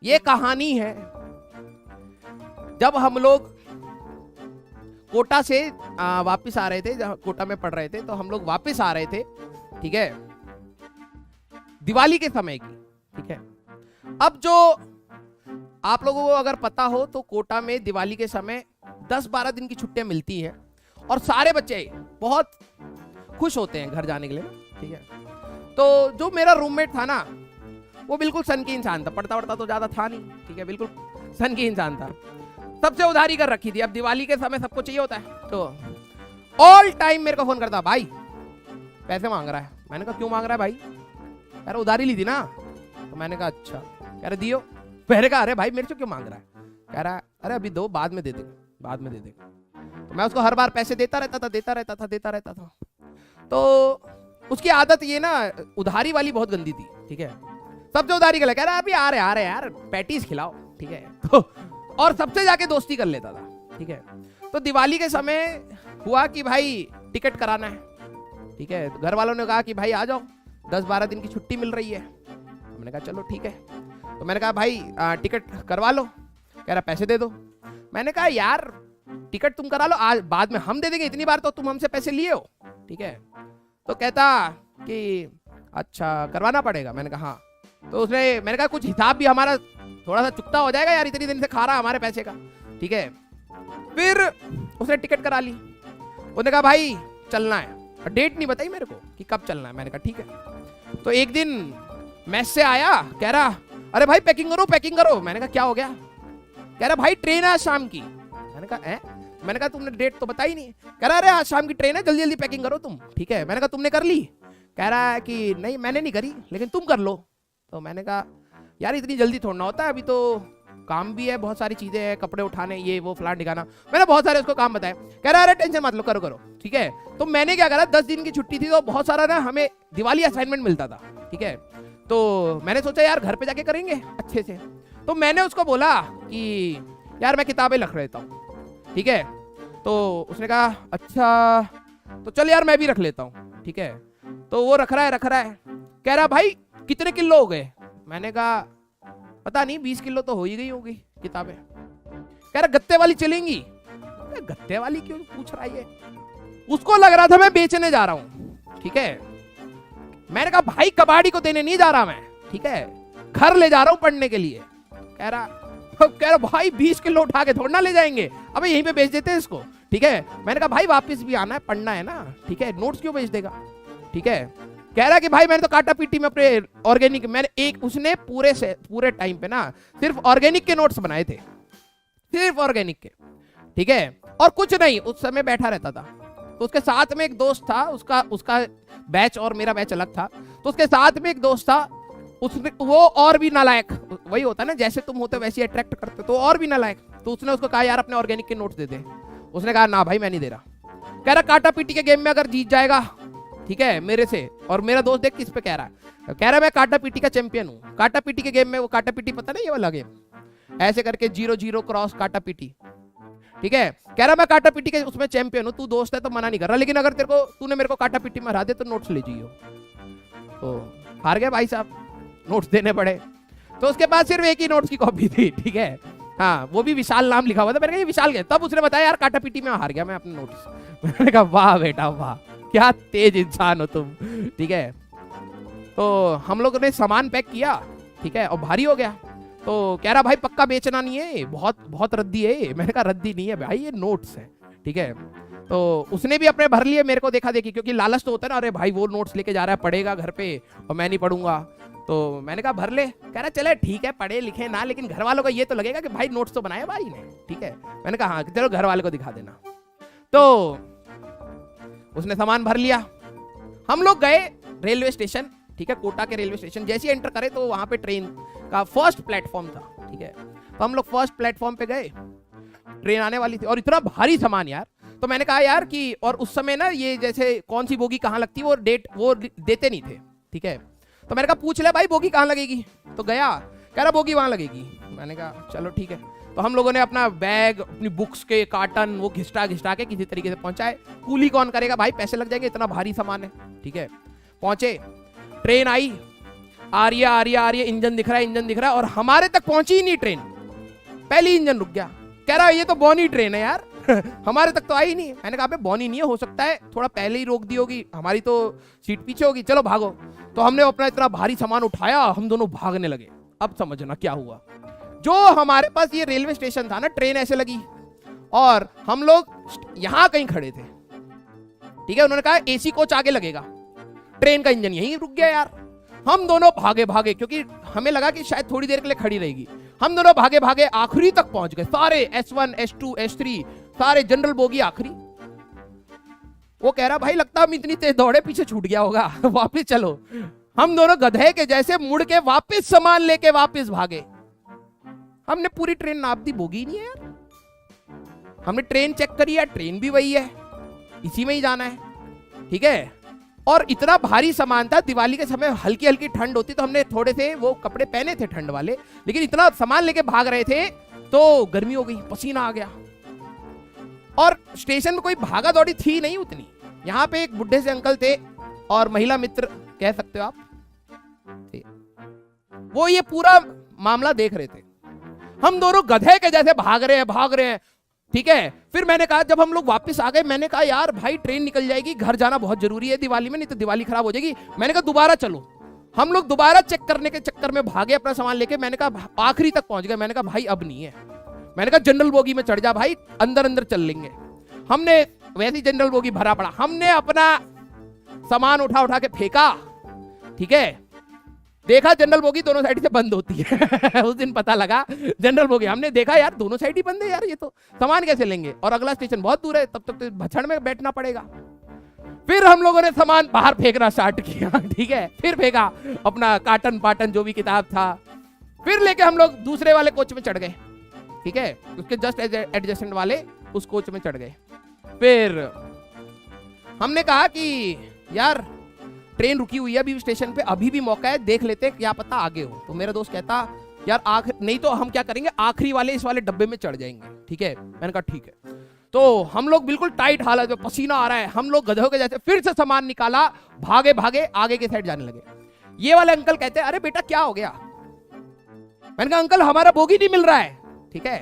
ये कहानी है जब हम लोग कोटा से वापस आ रहे थे, जहाँ कोटा में पढ़ रहे थे, तो हम लोग वापस आ रहे थे, ठीक है, दिवाली के समय की, ठीक है। अब जो आप लोगों को अगर पता हो तो कोटा में दिवाली के समय 10-12 दिन की छुट्टियां मिलती हैं और सारे बच्चे बहुत खुश होते हैं घर जाने के लिए, ठीक है। तो जो मेरा रूममेट था ना, वो बिल्कुल सन की इंसान था, पढ़ता वढ़ता तो ज्यादा था नहीं, ठीक है, बिल्कुल सन की इंसान था। सबसे उधारी कर रखी थी, अब दिवाली के समय सबको चाहिए होता है, तो ऑल टाइम मेरे को फोन करता, भाई पैसे मांग रहा है। मैंने कहा क्यों मांग रहा है भाई? कह रहा उधारी ली थी ना। तो मैंने कहा अच्छा। कह रहा दियो। मैंने कहा अरे भाई मेरे से क्यों मांग रहा है? कह रहा अरे अभी दो, बाद में दे देगा, बाद में दे देगा। तो मैं उसको हर बार पैसे देता रहता था। तो उसकी आदत ये ना, उधारी वाली बहुत गंदी थी, ठीक है। सबसे उधारी कह रहा अभी आ रहे यार पैटीज खिलाओ, ठीक है। तो और सबसे जाके दोस्ती कर लेता था, ठीक है। तो दिवाली के समय हुआ कि भाई टिकट कराना है, ठीक है। घर वालों ने कहा कि भाई आ जाओ, 10-12 दिन की छुट्टी मिल रही है। हमने कहा चलो ठीक है। तो मैंने कहा भाई टिकट करवा लो। कह रहा पैसे दे दो। मैंने कहा यार टिकट तुम करा लो, आज बाद में हम दे देंगे, इतनी बार तो तुम हमसे पैसे लिए हो, ठीक है। तो कहता कि अच्छा करवाना पड़ेगा। मैंने कहा हाँ। तो उसने, मैंने कहा कुछ हिसाब भी हमारा थोड़ा सा चुकता हो जाएगा यार, इतनी दिन से खा रहा हमारे पैसे का, ठीक है। फिर उसने टिकट करा ली। उसने कहा भाई चलना है, डेट नहीं बताई मेरे को कि कब चलना है। मैंने कहा ठीक है। तो एक दिन मैस से आया, कह रहा अरे भाई पैकिंग करो पैकिंग करो। मैंने कहा क्या हो गया? कह रहा भाई ट्रेन है आज शाम की। मैंने कहा है? मैंने कहा तुमने डेट तो बताई नहीं। कह रहा अरे आज शाम की ट्रेन है, जल्दी जल्दी पैकिंग करो तुम, ठीक है। मैंने कहा तुमने कर ली? कह रहा है कि नहीं मैंने नहीं करी, लेकिन तुम कर लो। तो मैंने कहा यार इतनी जल्दी थोड़ा होता है, अभी तो काम भी है, बहुत सारी चीजें हैं, कपड़े उठाने, ये वो फलान ठिकाना। मैंने बहुत सारे उसको काम बताए। कह रहा अरे टेंशन मत लो, करो करो, ठीक है। तो मैंने क्या करा, 10 दिन की छुट्टी थी तो बहुत सारा ना हमें दिवाली असाइनमेंट मिलता था, ठीक है। तो मैंने सोचा यार घर पे जाके करेंगे अच्छे से। तो मैंने उसको बोला कि यार मैं किताबें लिख लेता हूँ, ठीक है। तो उसने कहा अच्छा तो चल यार मैं भी रख लेता हूँ, ठीक है। तो वो रख रहा है। कह रहा भाई कितने किलो हो गए? मैंने कहा पता नहीं 20 किलो तो हो ही गई होगी किताबें। कह रहा गत्ते वाली चलेंगी। गत्ते वाली क्यों पूछ रहा है? उसको लग रहा था मैं बेचने जा रहा हूं, ठीक है। मैंने कहा भाई कबाड़ी को देने नहीं जा रहा मैं, ठीक है, घर ले जा रहा हूं पढ़ने के लिए। कह रहा भाई 20 किलो उठा के थोड़ा ना ले जाएंगे, अबे यहीं पे बेच देते हैं इसको, ठीक है। मैंने कहा भाई वापस भी आना है, पढ़ना है ना, ठीक है, नोट्स क्यों बेच देगा, ठीक है। कह रहा कि भाई मैंने तो काटा पीटी में अपने ऑर्गेनिक, मैंने एक उसने पूरे टाइम पे ना सिर्फ ऑर्गेनिक के नोट्स बनाए थे, सिर्फ ऑर्गेनिक के, ठीक है, और कुछ नहीं। उस समय बैठा रहता था। तो उसके साथ में एक दोस्त था, उसका बैच और मेरा बैच अलग था। तो उसके साथ में एक दोस्त था, उसने वो और भी नालायक, वही होता है ना जैसे तुम होते वैसे अट्रैक्ट करते, तो और भी नालायक। तो उसने उसको कहा यार अपने ऑर्गेनिक के नोट्स दे दे। उसने कहा ना भाई मैं नहीं दे रहा। कह रहा काटा पीटी के गेम में अगर जीत जाएगा, ठीक है, मेरे से, और मेरा दोस्त देख किस पे कह रहा है, कह रहा मैं काटा पीटी का चैंपियन हूं। काटा पीटी के गेम में, वो काटा पीटी पता नहीं ये वाला गेम, ऐसे करके 0-0 क्रॉस काटा पीटी, ठीक है। कह रहा मैं काटा पीटी के उसमें चैंपियन हूं, तू दोस्त है तो मना नहीं कर रहा, लेकिन अगर तूने मेरे को काटा पीटी में हरा दे तो नोट्स ले जाइयो। तो हार गए भाई साहब, नोट्स देने पड़े। तो उसके बाद सिर्फ एक ही नोट्स की कॉपी थी, ठीक है, हाँ, वो भी विशाल नाम लिखा हुआ था। मैंने कहा ये विशाल गया, तब उसने बताया यार काटा पीटी में हार गया मैं अपने नोट्स। मैंने कहा वाह बेटा वाह, क्या तेज इंसान हो तुम, ठीक है। तो हम लोगों ने सामान पैक किया, ठीक है, और भारी हो गया। तो कह रहा भाई पक्का बेचना नहीं है, बहुत बहुत रद्दी है। मैंने कहा रद्दी नहीं है भाई, ये नोट्स है, ठीक है। तो उसने भी अपने भर लिए, मेरे को देखा देखी, क्योंकि लालच तो होता है ना, अरे भाई वो नोट्स लेके जा रहा है, पढ़ेगा घर पे और मैं नहीं पढ़ूंगा। तो मैंने कहा भर ले। कह रहा चले ठीक है, पढ़े लिखे ना, लेकिन घर वालों को ये तो लगेगा कि भाई नोट्स तो बनाए भाई ने, ठीक है। मैंने कहा हाँ चलो घर वाले को दिखा देना। तो उसने सामान भर लिया। हम लोग गए रेलवे स्टेशन, ठीक है, कोटा के रेलवे स्टेशन। जैसे ही एंटर करे तो वहां पे ट्रेन का फर्स्ट प्लेटफॉर्म था, ठीक है। तो हम लोग फर्स्ट प्लेटफॉर्म पे गए, ट्रेन आने वाली थी और इतना भारी सामान यार। तो मैंने कहा यार कि, और उस समय ना ये जैसे कौन सी बोगी कहाँ लगती है वो डेट वो देते नहीं थे, ठीक है। तो मैंने कहा पूछ ले भाई बोगी कहाँ लगेगी। तो गया, कह रहा बोगी वहां लगेगी। मैंने कहा चलो ठीक है। तो हम लोगों ने अपना बैग, अपनी बुक्स के कार्टन वो घिसटा के किसी तरीके से पहुंचाए। कूली कौन करेगा भाई, पैसे लग जाएंगे, इतना भारी सामान है, ठीक है। पहुंचे, ट्रेन आई, आ रही है आ रही है आ रही है, इंजन दिख रहा है इंजन दिख रहा है, और हमारे तक पहुंची ही नहीं ट्रेन। पहली इंजन रुक गया, कह रहा ये तो बॉनी ट्रेन है यार हमारे तक तो आई नहीं। मैंने कहा बॉनी नहीं है, हो सकता है थोड़ा पहले ही रोक दी होगी, हमारी तो सीट पीछे होगी, चलो भागो। तो हमने अपना इतना भारी सामान उठाया, हम दोनों भागने लगे। अब समझना क्या हुआ, जो हमारे पास ये रेलवे स्टेशन था ना, ट्रेन ऐसे लगी और हम लोग यहां कहीं खड़े थे, ठीक है। उन्होंने कहा एसी कोच आगे लगेगा, ट्रेन का इंजन यहीं रुक गया यार। हम दोनों भागे भागे, क्योंकि हमें लगा कि शायद थोड़ी देर के लिए खड़ी रहेगी। हम दोनों भागे भागे आखिरी तक पहुंच गए, सारे S1 S2 S3 सारे जनरल बोगी आखिरी। वो कह रहा भाई लगता हम इतनी तेज दौड़े पीछे छूट गया होगा वापस चलो। हम दोनों गधे के जैसे मुड़ के वापस सामान लेके वापस भागे। हमने पूरी ट्रेन नाप दी, बोगी नहीं है यार। हमने ट्रेन चेक करी यार, ट्रेन भी वही है, इसी में ही जाना है, ठीक है। और इतना भारी सामान था, दिवाली के समय हल्की हल्की ठंड होती तो हमने थोड़े से वो कपड़े पहने थे ठंड वाले, लेकिन इतना सामान लेके भाग रहे थे तो गर्मी हो गई, पसीना आ गया। और स्टेशन में कोई भागा दौड़ी थी नहीं उतनी। यहाँ पे एक बुढ़े से अंकल थे और महिला मित्र कह सकते हो आप थे। वो ये पूरा मामला देख रहे थे। हम दोनों गधे के जैसे भाग रहे हैं, ठीक है। फिर मैंने कहा, जब हम लोग वापस आ गए, मैंने कहा यार भाई ट्रेन निकल जाएगी, घर जाना बहुत जरूरी है दिवाली में, नहीं तो दिवाली खराब हो जाएगी। मैंने कहा दोबारा चलो। हम लोग दोबारा चेक करने के चक्कर में भागे अपना सामान लेके। मैंने कहा आखिरी तक पहुंच गए, मैंने कहा भाई अब नहीं है। मैंने कहा जनरल बोगी में चढ़ जा भाई, अंदर अंदर चल लेंगे। हमने वैसी जनरल बोगी भरा पड़ा, हमने अपना सामान उठा उठा के फेंका, ठीक है। देखा जनरल बोगी दोनों साइड से बंद होती है उस दिन पता लगा जनरल बोगी। हमने देखा यार दोनों साइड ही बंद है यार, ये तो सामान कैसे लेंगे, और अगला स्टेशन बहुत दूर है, तब तक तो भछड़ में बैठना पड़ेगा। फिर हम लोगों ने सामान बाहर फेंकना स्टार्ट किया, ठीक है। फिर फेंका अपना काटन पाटन जो भी किताब था, फिर लेके हम लोग दूसरे वाले कोच में चढ़ गए, ठीक है। उसके जस्ट एडजेसेंट वाले उस कोच में चढ़ गए। फिर हमने कहा कि यार ट्रेन रुकी हुई है अभी स्टेशन पे, अभी भी मौका है, देख लेते क्या पता आगे हो। तो मेरा दोस्त कहता यार नहीं तो हम क्या करेंगे, आखिरी वाले इस वाले डब्बे में चढ़ जाएंगे, ठीक है। मैंने कहा ठीक है। तो हम लोग बिल्कुल टाइट हालत में, पसीना आ रहा है, हम लोग गधों के जैसे फिर से सामान निकाला, भागे भागे आगे के साइड जाने लगे। ये वाले अंकल कहते अरे बेटा क्या हो गया। मैंने कहा अंकल हमारा बोगी नहीं मिल रहा है, ठीक है।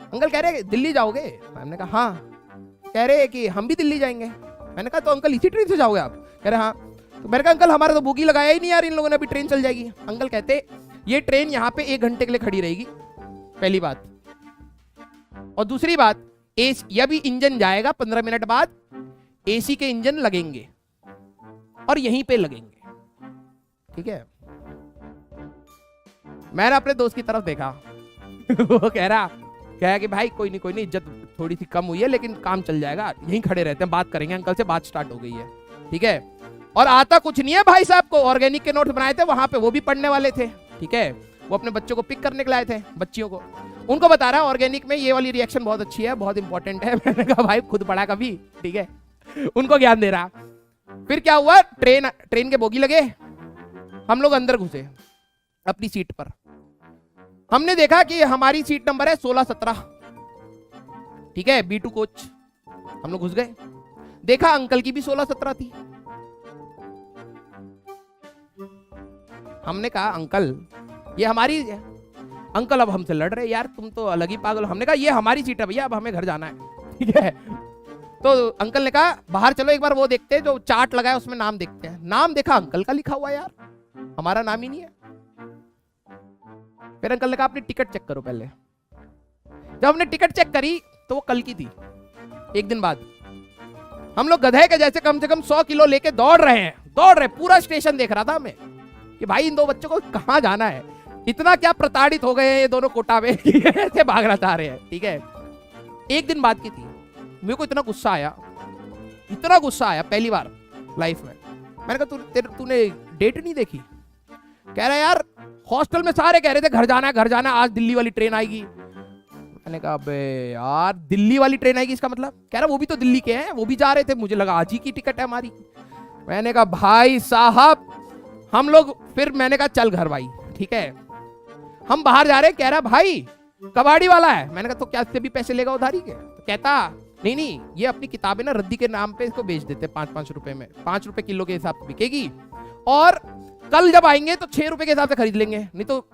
अंकल कह रहे दिल्ली जाओगे। मैंने कहा हाँ। कह रहे कि हम भी दिल्ली जाएंगे। मैंने कहा तो अंकल इसी ट्रेन से जाओगे आप। कह रहे हाँ। तो मैंने कहा अंकल हमारा तो बोगी लगाया ही नहीं यार, इन लोगों ने अभी ट्रेन चल जाएगी। अंकल कहते ये ट्रेन यहाँ पे 1 घंटे के लिए खड़ी रहेगी, पहली बात। और दूसरी बात, ये भी इंजन जाएगा 15 मिनट बाद, एसी के इंजन लगेंगे और यहीं पे लगेंगे, ठीक है। मैंने अपने दोस्त की तरफ देखा वो कह रहा कि भाई कोई नहीं, इज्जत थोड़ी सी कम हुई है लेकिन काम चल जाएगा, यहीं खड़े रहते हैं, बात करेंगे। अंकल से बात स्टार्ट हो गई है, ठीक है। और आता कुछ नहीं है भाई साहब को, ऑर्गेनिक के नोट्स बनाए थे, वहां पे वो भी पढ़ने वाले थे, ठीक है। वो अपने बच्चों को पिक करने के लाए थे, बच्चियों को। उनको बता रहा है ऑर्गेनिक में ये वाली रिएक्शन बहुत अच्छी है, बहुत इंपॉर्टेंट है। मैंने कहा भाई खुद पढ़ा कभी, ठीक है। उनको ज्ञान दे रहा। फिर क्या हुआ, ट्रेन के बोगी लगे, हम लोग अंदर घुसे अपनी सीट पर। हमने देखा कि हमारी सीट नंबर है 16-17, ठीक है, B2 कोच। हम लोग घुस गए, देखा अंकल की भी 16-17 थी। हमने कहा अंकल ये हमारी, अंकल अब हमसे लड़ रहे यार, तुम तो अलग ही पागल। हमने कहा ये हमारी सीट है भैया, अब हमें घर जाना है, ठीक है। तो अंकल ने कहा बाहर चलो एक बार वो देखते हैं, जो चार्ट लगा है उसमें नाम देखते हैं। नाम देखा अंकल का लिखा हुआ यार, हमारा नाम ही नहीं है। फिर अंकल ने कहा अपनी टिकट चेक करो पहले। जब हमने टिकट चेक करी तो वो कल की थी, 1 दिन बाद। हम लोग गधे के जैसे कम से कम 100 किलो लेके दौड़ रहे, पूरा स्टेशन देख रहा था हमें कि भाई इन 2 बच्चों को कहां जाना है। इतना क्या प्रताड़ित हो गए ये दोनों कोटा में ऐसे भागना चाह रहे हैं, ठीक है। 1 दिन बाद की थी। मेरे को इतना गुस्सा आया पहली बार लाइफ में। मैंने कहा तूने डेट नहीं देखी। कह रहा यार हॉस्टल में सारे कह रहे थे घर जाना है, आज दिल्ली वाली ट्रेन आएगी। मैंने कहा अबे यार दिल्ली वाली ट्रेन आएगी इसका मतलब। कह रहा वो भी तो दिल्ली के हैं, वो भी जा रहे थे, मुझे लगा आज ही की टिकट है हमारी। मैंने कहा भाई साहब हम लोग, फिर मैंने कहा चल घर भाई, ठीक है। हम बाहर जा रहे, कह रहा भाई कबाड़ी वाला है। मैंने कहा तो क्या इससे भी पैसे लेगा उधारी के। तो कहता नहीं ये अपनी किताबें ना रद्दी के नाम पे इसको बेच देते 5-5 रुपए में, 5 रुपए किलो के हिसाब से बिकेगी। और कल जब आएंगे तो 6 रुपए के हिसाब से खरीद लेंगे, नहीं तो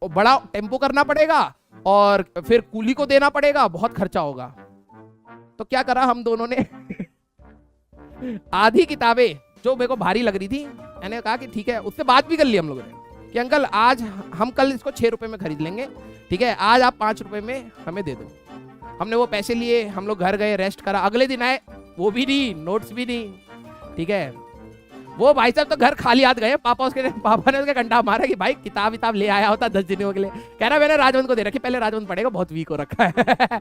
बड़ा टेम्पो करना पड़ेगा और फिर कूली को देना पड़ेगा, बहुत खर्चा होगा। तो क्या करा हम दोनों ने आधी किताबें जो मेरे को भारी लग रही थी, मैंने कहा कि ठीक है, उससे बात भी कर ली हम लोगों ने कि अंकल आज हम कल इसको 6 रुपए में खरीद लेंगे, ठीक है, आज आप 5 रुपए में हमें दे दो। हमने वो पैसे लिए, हम लोग घर गए, रेस्ट करा, अगले दिन आए, वो भी नहीं, नोट्स भी नहीं, ठीक है। वो भाई साहब तो घर खाली हाथ गए, पापा ने उसके घंटा मारा कि भाई किताब ले आया होता 10 दिनों के लिए। कह रहा मैंने राजवंत को दे रखी, पहले राजवंत पढ़ेगा, बहुत वीक हो रखा है।